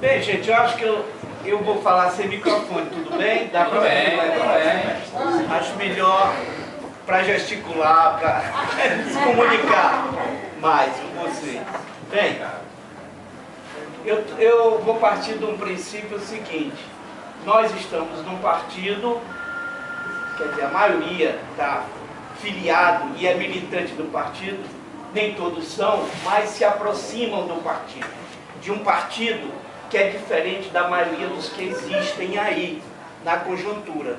Bem, gente, eu acho que eu vou falar sem microfone, tudo bem? Dá para ouvir? Acho melhor para gesticular, para se comunicar mais com você. Bem, eu vou partir de um princípio seguinte. Nós estamos num partido, quer dizer, a maioria está filiado e é militante do partido, nem todos são, mas se aproximam do partido. De um partido que é diferente da maioria dos que existem aí, na conjuntura.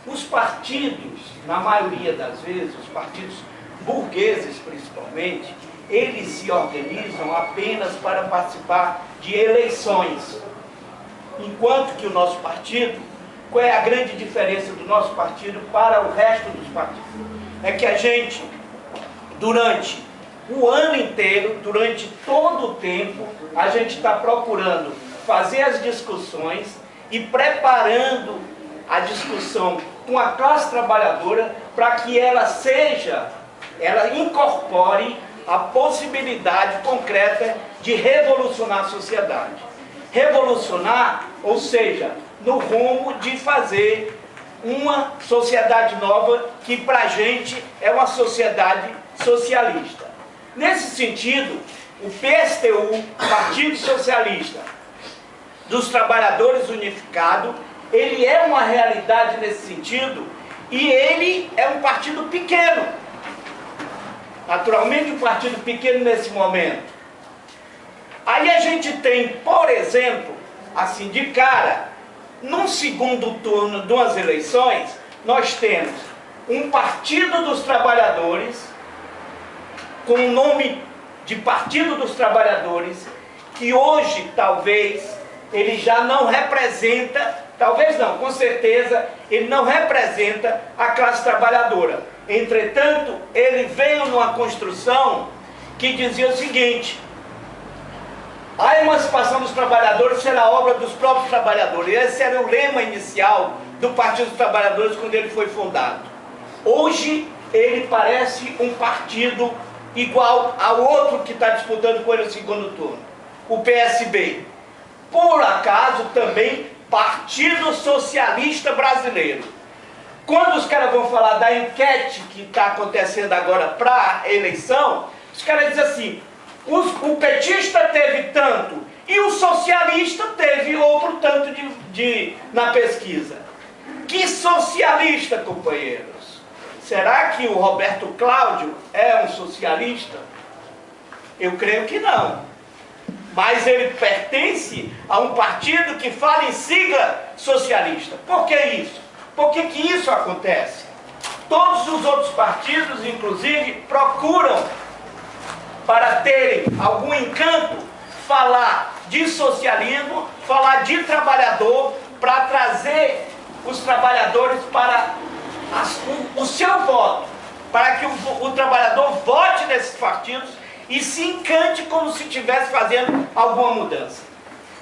Os partidos, na maioria das vezes, os partidos burgueses principalmente, eles se organizam apenas para participar de eleições. Enquanto que o nosso partido, qual é a grande diferença do nosso partido para o resto dos partidos? É que a gente, durante o ano inteiro, durante todo o tempo, a gente está procurando fazer as discussões e preparando a discussão com a classe trabalhadora para que ela incorpore a possibilidade concreta de revolucionar a sociedade. Revolucionar, ou seja, no rumo de fazer uma sociedade nova que para a gente é uma sociedade socialista. Nesse sentido, o PSTU, Partido Socialista dos Trabalhadores Unificado, ele é uma realidade nesse sentido e ele é um partido pequeno. Naturalmente, um partido pequeno nesse momento. Aí a gente tem, por exemplo, assim de cara, num segundo turno de umas eleições, nós temos um Partido dos Trabalhadores, com o nome de Partido dos Trabalhadores, que hoje talvez ele já não representa, talvez não, com certeza, ele não representa a classe trabalhadora. Entretanto, ele veio numa construção que dizia o seguinte: a emancipação dos trabalhadores será obra dos próprios trabalhadores. Esse era o lema inicial do Partido dos Trabalhadores quando ele foi fundado. Hoje, ele parece um partido igual ao outro que está disputando com ele o segundo turno, o PSB. Por acaso, também, Partido Socialista Brasileiro. Quando os caras vão falar da enquete que está acontecendo agora para a eleição, os caras dizem assim: o petista teve tanto e o socialista teve outro tanto na pesquisa. Que socialista, companheiros? Será que o Roberto Cláudio é um socialista? Eu creio que não. Mas ele pertence a um partido que fala em sigla socialista. Por que isso? Por que isso acontece? Todos os outros partidos, inclusive, procuram, para terem algum encanto, falar de socialismo, falar de trabalhador, para trazer os trabalhadores para o seu voto, para que o trabalhador vote nesses partidos e se encante como se estivesse fazendo alguma mudança.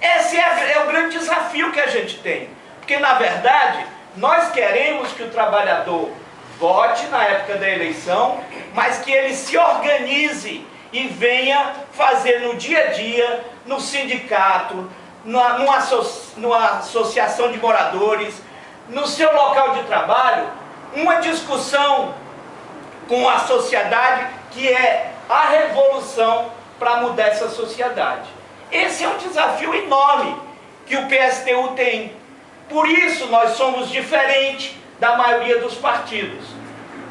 Esse é o grande desafio que a gente tem, porque na verdade nós queremos que o trabalhador vote na época da eleição, mas que ele se organize e venha fazer no dia a dia, no sindicato, numa associação de moradores, no seu local de trabalho, uma discussão com a sociedade que é a revolução para mudar essa sociedade. Esse é um desafio enorme que o PSTU tem. Por isso nós somos diferentes da maioria dos partidos.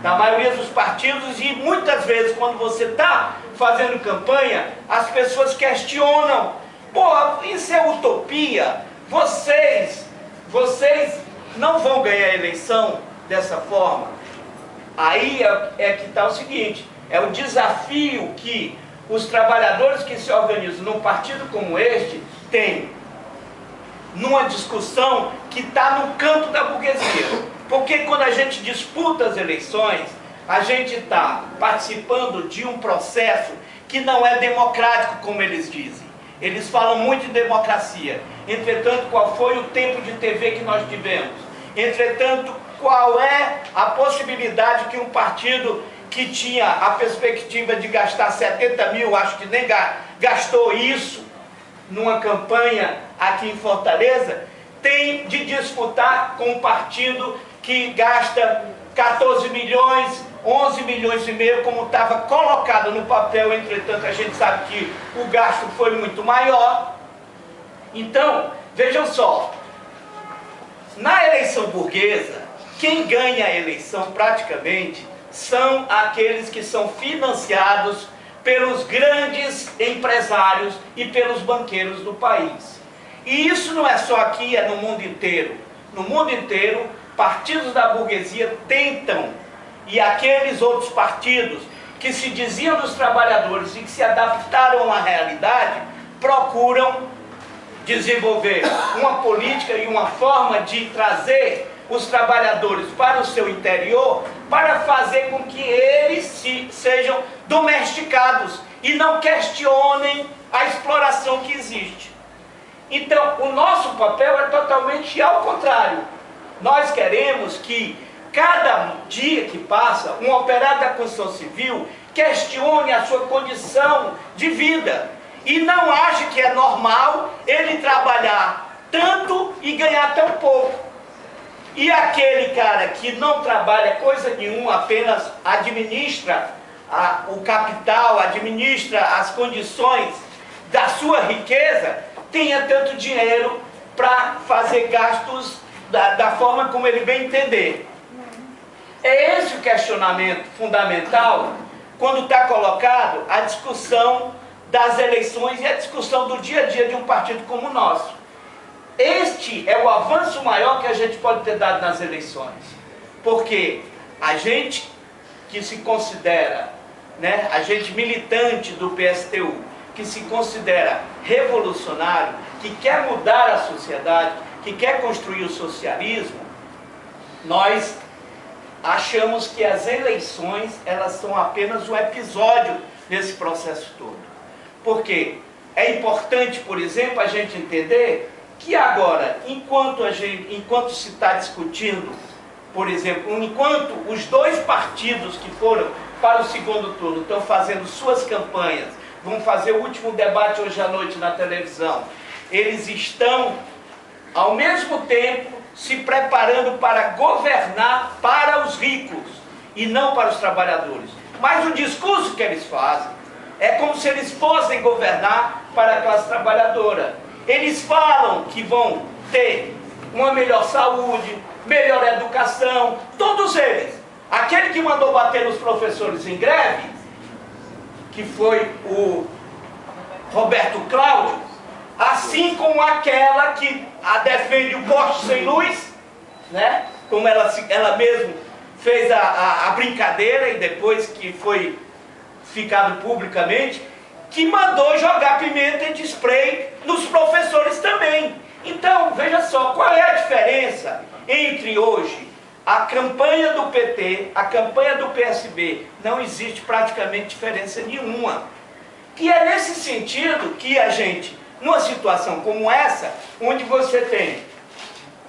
Da maioria dos partidos, e muitas vezes quando você está fazendo campanha, as pessoas questionam: pô, isso é utopia, vocês não vão ganhar a eleição dessa forma. Aí é que está o seguinte: é o desafio que os trabalhadores que se organizam num partido como este têm, numa discussão que está no campo da burguesia. Porque quando a gente disputa as eleições, a gente está participando de um processo que não é democrático, como eles dizem. Eles falam muito em democracia. Entretanto, qual foi o tempo de TV que nós tivemos? Entretanto, qual é a possibilidade que um partido que tinha a perspectiva de gastar 70 mil, acho que nem gastou isso, numa campanha aqui em Fortaleza, tem de disputar com um partido que gasta 14 milhões, 11 milhões e meio, como estava colocado no papel. Entretanto, a gente sabe que o gasto foi muito maior. Então, vejam só, na eleição burguesa, quem ganha a eleição praticamente são aqueles que são financiados pelos grandes empresários e pelos banqueiros do país. E isso não é só aqui, é no mundo inteiro. No mundo inteiro, partidos da burguesia tentam, e aqueles outros partidos que se diziam dos trabalhadores e que se adaptaram à realidade, procuram desenvolver uma política e uma forma de trazer os trabalhadores para o seu interior, para fazer com que eles sejam domesticados e não questionem a exploração que existe. Então, o nosso papel é totalmente ao contrário. Nós queremos que, cada dia que passa, um operário da construção civil questione a sua condição de vida e não ache que é normal ele trabalhar tanto e ganhar tão pouco. E aquele cara que não trabalha coisa nenhuma, apenas administra o capital, administra as condições da sua riqueza, tenha tanto dinheiro para fazer gastos da forma como ele bem entender. É esse o questionamento fundamental quando está colocado a discussão das eleições e a discussão do dia a dia de um partido como o nosso. Este é o avanço maior que a gente pode ter dado nas eleições, porque a gente que se considera, né, a gente militante do PSTU, que se considera revolucionário, que quer mudar a sociedade, que quer construir o socialismo, nós achamos que as eleições, elas são apenas um episódio nesse processo todo. Porque é importante, por exemplo, a gente entender que agora, enquanto se está discutindo, por exemplo, enquanto os dois partidos que foram para o segundo turno estão fazendo suas campanhas, vão fazer o último debate hoje à noite na televisão, eles estão, ao mesmo tempo, se preparando para governar para os ricos e não para os trabalhadores. Mas o discurso que eles fazem é como se eles fossem governar para a classe trabalhadora. Eles falam que vão ter uma melhor saúde, melhor educação, todos eles. Aquele que mandou bater nos professores em greve, que foi o Roberto Cláudio, assim como aquela que defende o poste sem luz, né? Como ela mesma fez a brincadeira e depois que foi ficado publicamente, que mandou jogar pimenta de spray nos professores também. Então, veja só, qual é a diferença entre hoje a campanha do PT, a campanha do PSB? Não existe praticamente diferença nenhuma. E é nesse sentido que a gente, numa situação como essa, onde você tem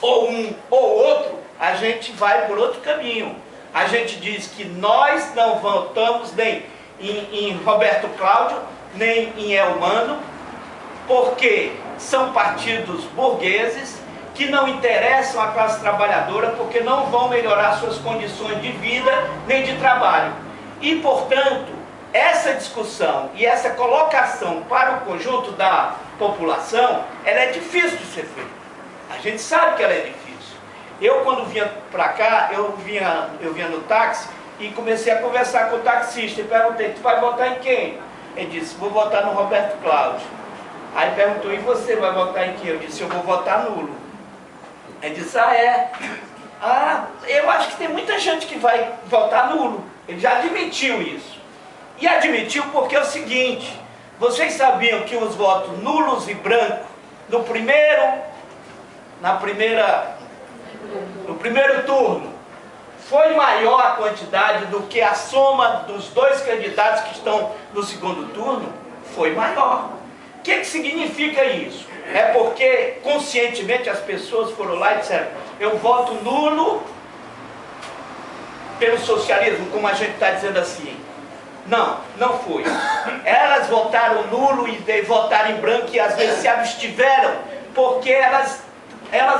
ou um ou outro, a gente vai por outro caminho. A gente diz que nós não votamos nem em Roberto Cláudio, nem em Elmano, porque são partidos burgueses que não interessam a classe trabalhadora, porque não vão melhorar suas condições de vida nem de trabalho. E, portanto, essa discussão e essa colocação para o conjunto da população, ela é difícil de ser feita. A gente sabe que ela é difícil. Eu, quando vinha para cá, eu vinha no táxi e comecei a conversar com o taxista e perguntei: tu vai votar em quem? Ele disse: vou votar no Roberto Cláudio. Aí perguntou: e você vai votar em quem? Eu disse: eu vou votar nulo. Ele disse: ah, é? Ah, eu acho que tem muita gente que vai votar nulo. Ele já admitiu isso. E admitiu porque é o seguinte: vocês sabiam que os votos nulos e brancos, no primeiro turno, foi maior a quantidade do que a soma dos dois candidatos que estão no segundo turno? Foi maior. O que significa isso? É porque conscientemente as pessoas foram lá e disseram: eu voto nulo pelo socialismo, como a gente está dizendo assim. Não, não foi. Elas votaram nulo e votaram em branco e às vezes se abstiveram, porque elas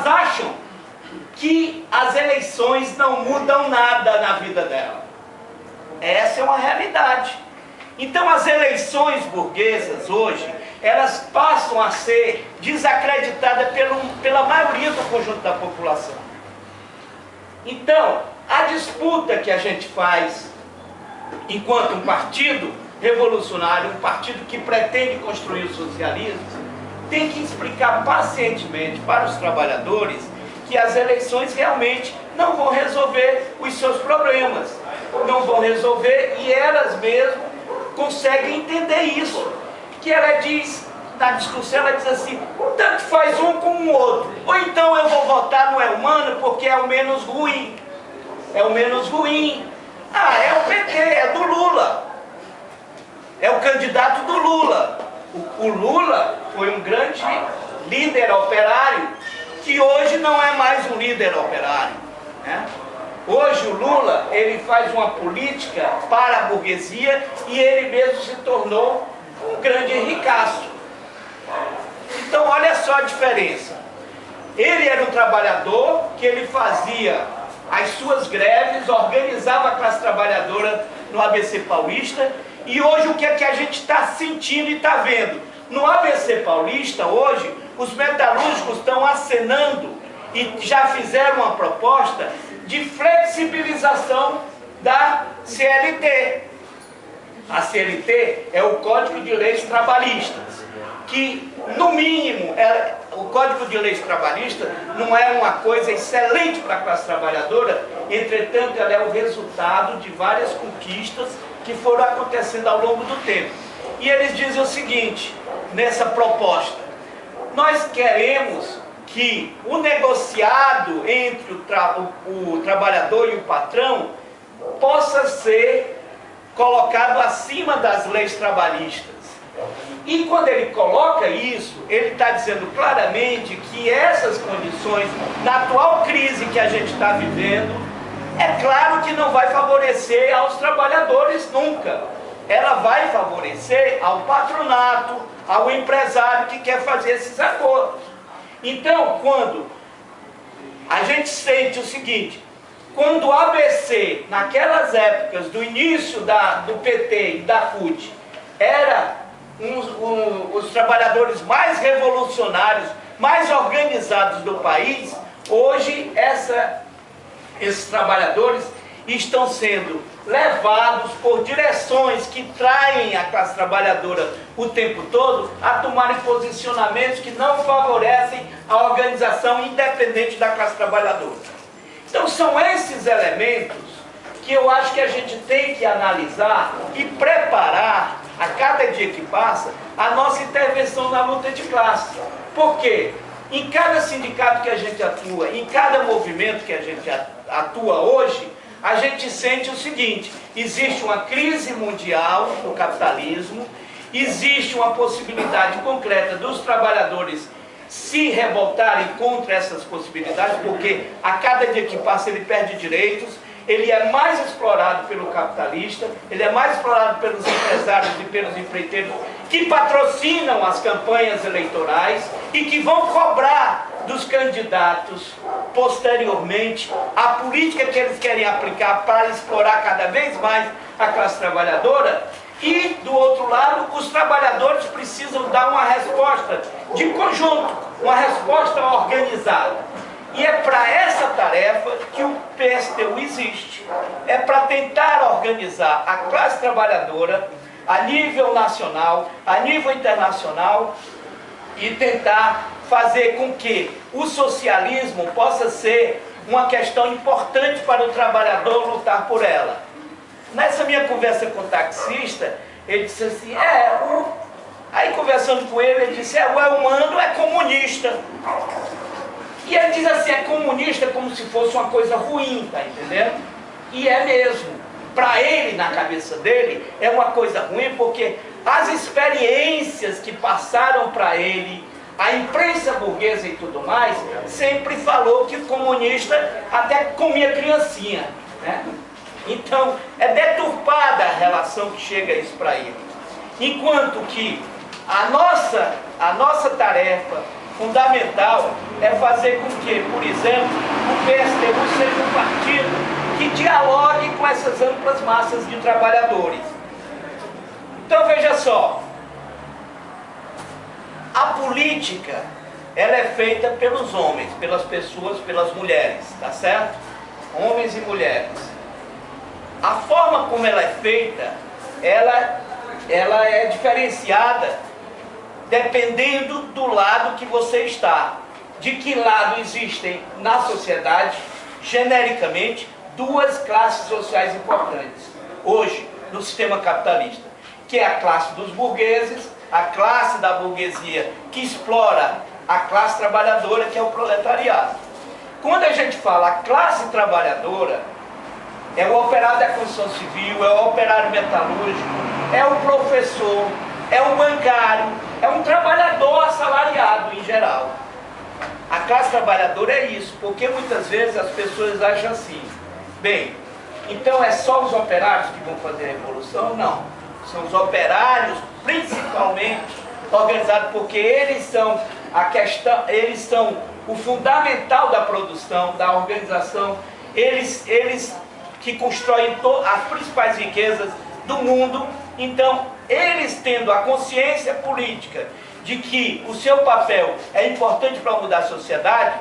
acham que as eleições não mudam nada na vida dela. Essa é uma realidade. Então as eleições burguesas hoje, elas passam a ser desacreditadas pela maioria do conjunto da população. Então, a disputa que a gente faz enquanto um partido revolucionário, um partido que pretende construir o socialismo, tem que explicar pacientemente para os trabalhadores que as eleições realmente não vão resolver os seus problemas, não vão resolver, e elas mesmo conseguem entender isso, que ela diz, na discussão, ela diz assim, tanto faz um como o outro, ou então eu vou votar no Elmano porque é o menos ruim, é o menos ruim. Ah, é o PT, é do Lula. É o candidato do Lula. O Lula foi um grande líder operário, que hoje não é mais um líder operário, né? Hoje o Lula, ele faz uma política para a burguesia e ele mesmo se tornou um grande ricaço. Então olha só a diferença. Ele era um trabalhador que ele fazia as suas greves, organizava a classe trabalhadora no ABC Paulista, e hoje o que é que a gente está sentindo e está vendo? No ABC Paulista, hoje, os metalúrgicos estão acenando e já fizeram uma proposta de flexibilização da CLT. A CLT é o Código de Leis Trabalhistas, que, no mínimo, o Código de Leis Trabalhistas não é uma coisa excelente para a classe trabalhadora, entretanto, ela é o resultado de várias conquistas que foram acontecendo ao longo do tempo. E eles dizem o seguinte, nessa proposta, nós queremos que o negociado entre o trabalhador e o patrão possa ser colocado acima das leis trabalhistas. E quando ele coloca isso, ele está dizendo claramente que essas condições, na atual crise que a gente está vivendo, é claro que não vai favorecer aos trabalhadores nunca. Ela vai favorecer ao patronato, ao empresário que quer fazer esses acordos. Então, quando a gente sente o seguinte, quando o ABC, naquelas épocas do início do PT e da CUT, era os trabalhadores mais revolucionários, mais organizados do país, hoje esses trabalhadores estão sendo levados por direções que traem a classe trabalhadora o tempo todo a tomarem posicionamentos que não favorecem a organização independente da classe trabalhadora. Então são esses elementos que eu acho que a gente tem que analisar e preparar a cada dia que passa a nossa intervenção na luta de classe. Por quê? Em cada sindicato que a gente atua, em cada movimento que a gente atua hoje, a gente sente o seguinte, existe uma crise mundial do capitalismo, existe uma possibilidade concreta dos trabalhadores se revoltarem contra essas possibilidades, porque a cada dia que passa ele perde direitos, ele é mais explorado pelo capitalista, ele é mais explorado pelos empresários e pelos empreiteiros que patrocinam as campanhas eleitorais e que vão cobrar dos candidatos posteriormente a política que eles querem aplicar para explorar cada vez mais a classe trabalhadora. E, do outro lado, os trabalhadores precisam dar uma resposta de conjunto, uma resposta organizada. E é para essa tarefa que o PSTU existe. É para tentar organizar a classe trabalhadora a nível nacional, a nível internacional, e tentar fazer com que o socialismo possa ser uma questão importante para o trabalhador lutar por ela. Nessa minha conversa com o taxista, ele disse assim, aí conversando com ele disse, o Elmano é comunista. E ele diz assim, é comunista como se fosse uma coisa ruim, tá entendendo? E é mesmo. Para ele, na cabeça dele, é uma coisa ruim, porque as experiências que passaram para ele, a imprensa burguesa e tudo mais, sempre falou que o comunista até comia criancinha, né? Então, é deturpada a relação que chega a isso para ele. Enquanto que a nossa tarefa fundamental é fazer com que, por exemplo, o PSTU seja um partido que dialogue com essas amplas massas de trabalhadores. Então, veja só, a política, ela é feita pelos homens, pelas pessoas, pelas mulheres, tá certo? Homens e mulheres. A forma como ela é feita, ela é diferenciada dependendo do lado que você está. De que lado existem na sociedade, genericamente, duas classes sociais importantes, hoje, no sistema capitalista, que é a classe dos burgueses, a classe da burguesia que explora a classe trabalhadora, que é o proletariado. Quando a gente fala a classe trabalhadora, é o operário da construção civil, é o operário metalúrgico, é o professor, é o bancário, é um trabalhador assalariado em geral. A classe trabalhadora é isso, porque muitas vezes as pessoas acham assim, bem, então é só os operários que vão fazer a revolução? Não, são os operários principalmente organizados, porque eles são a questão, eles são o fundamental da produção, da organização, eles que constroem as principais riquezas do mundo. Então, eles tendo a consciência política de que o seu papel é importante para mudar a sociedade,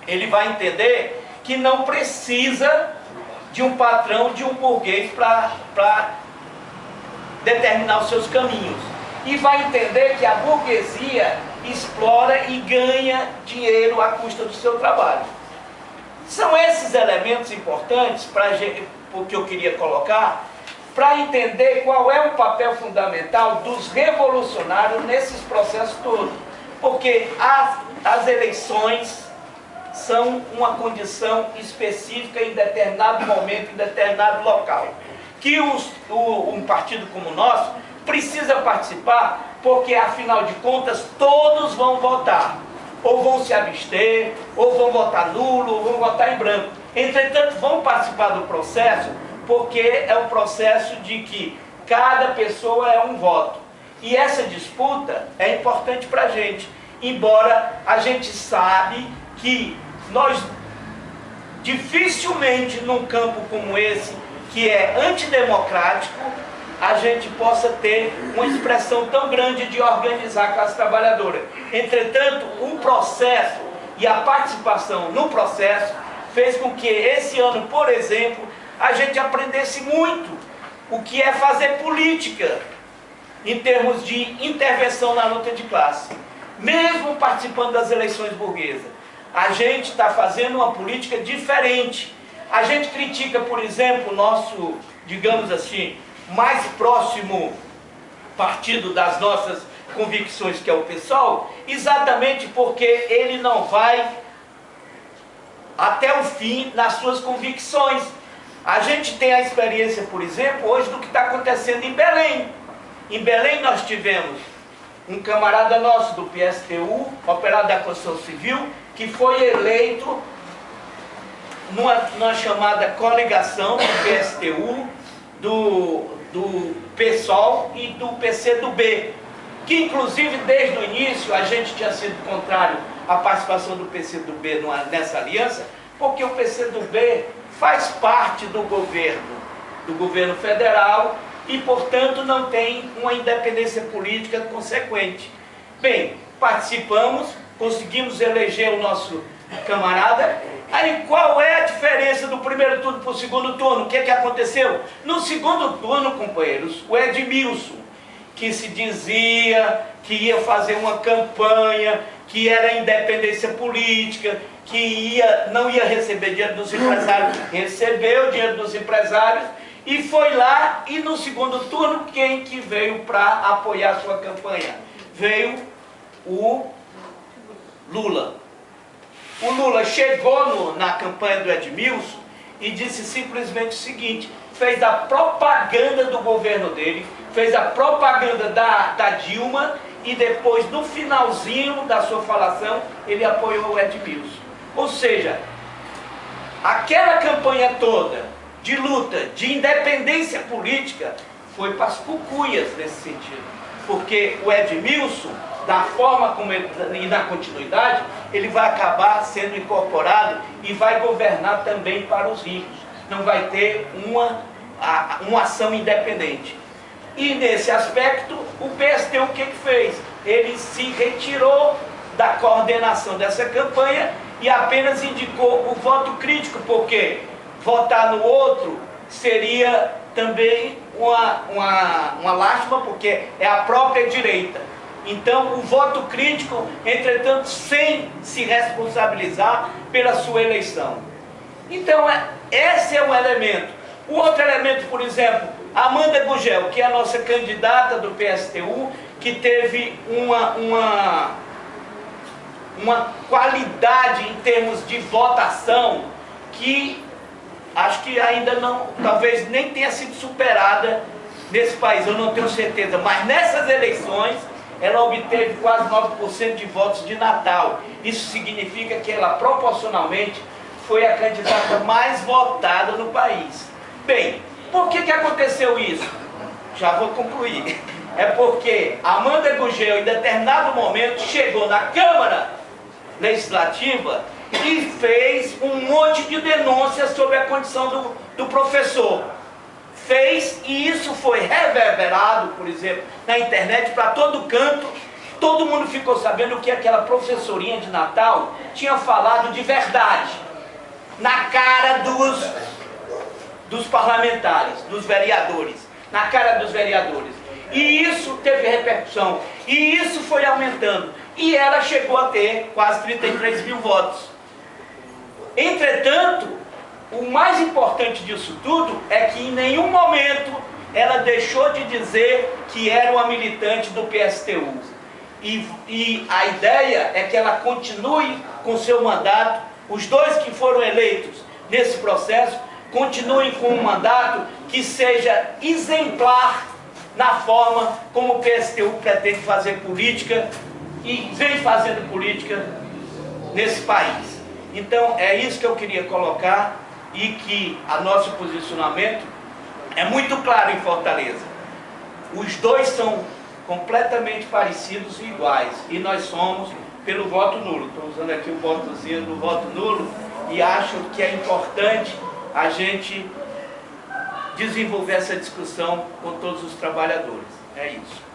ele vai entender que não precisa de um patrão, de um burguês para determinar os seus caminhos. E vai entender que a burguesia explora e ganha dinheiro à custa do seu trabalho. São esses elementos importantes que eu queria colocar para entender qual é o papel fundamental dos revolucionários nesses processos todos. Porque as eleições são uma condição específica em determinado momento, em determinado local. Que um partido como o nosso precisa participar, porque afinal de contas todos vão votar. Ou vão se abster, ou vão votar nulo, ou vão votar em branco. Entretanto, vão participar do processo, porque é um processo de que cada pessoa é um voto. E essa disputa é importante para a gente, embora a gente sabe que nós dificilmente num campo como esse, que é antidemocrático, a gente possa ter uma expressão tão grande de organizar a classe trabalhadora. Entretanto, o processo e a participação no processo fez com que esse ano, por exemplo, a gente aprendesse muito o que é fazer política em termos de intervenção na luta de classe. Mesmo participando das eleições burguesas, a gente está fazendo uma política diferente. A gente critica, por exemplo, o nosso, digamos assim, mais próximo partido das nossas convicções, que é o PSOL, exatamente porque ele não vai até o fim nas suas convicções. A gente tem a experiência, por exemplo, hoje do que está acontecendo em Belém. Em Belém nós tivemos um camarada nosso do PSTU, operário da construção civil, que foi eleito numa chamada coligação do PSTU, do PSOL e do PCdoB, que inclusive desde o início a gente tinha sido contrário à participação do PCdoB nessa aliança, porque o PCdoB faz parte do governo federal e, portanto, não tem uma independência política consequente. Bem, participamos, conseguimos eleger o nosso camarada. Aí qual é a diferença do primeiro turno para o segundo turno? O que é que aconteceu? No segundo turno, companheiros, o Edmilson, que se dizia que ia fazer uma campanha, que era independência política, que não ia receber dinheiro dos empresários, recebeu dinheiro dos empresários e foi lá. E no segundo turno, quem que veio para apoiar a sua campanha? Veio o Lula. O Lula chegou na campanha do Edmilson e disse simplesmente o seguinte, fez a propaganda do governo dele, fez a propaganda da Dilma e depois, no finalzinho da sua falação, ele apoiou o Edmilson. Ou seja, aquela campanha toda de luta, de independência política, foi para as cucuias nesse sentido. Porque o Edmilson, da forma como ele, e na continuidade, ele vai acabar sendo incorporado e vai governar também para os ricos. Não vai ter uma ação independente. E nesse aspecto, o PSTU o que fez? Ele se retirou da coordenação dessa campanha e apenas indicou o voto crítico, porque votar no outro seria também uma lástima, porque é a própria direita. Então, o voto crítico, entretanto, sem se responsabilizar pela sua eleição. Então, esse é um elemento. O outro elemento, por exemplo, Amanda Gugel, que é a nossa candidata do PSTU, que teve uma qualidade em termos de votação que acho que ainda não, talvez nem tenha sido superada nesse país, eu não tenho certeza, mas nessas eleições ela obteve quase 9% de votos de Natal. Isso significa que ela proporcionalmente foi a candidata mais votada no país. Bem, por que aconteceu isso? Já vou concluir. É porque Amanda Gugel, em determinado momento, chegou na Câmara Legislativa e fez um monte de denúncias sobre a condição do professor. Fez, e isso foi reverberado, por exemplo, na internet, para todo canto. Todo mundo ficou sabendo que aquela professorinha de Natal tinha falado de verdade, na cara dos parlamentares, dos vereadores, na cara dos vereadores. E isso teve repercussão, e isso foi aumentando. E ela chegou a ter quase 33 mil votos. Entretanto, o mais importante disso tudo é que em nenhum momento ela deixou de dizer que era uma militante do PSTU. E a ideia é que ela continue com seu mandato. Os dois que foram eleitos nesse processo continuem com um mandato que seja exemplar na forma como o PSTU pretende fazer política e vem fazendo política nesse país. Então é isso que eu queria colocar, e que o nosso posicionamento é muito claro em Fortaleza. Os dois são completamente parecidos e iguais, e nós somos pelo voto nulo. Estou usando aqui o botozinho do voto nulo, e acho que é importante a gente desenvolver essa discussão com todos os trabalhadores. É isso.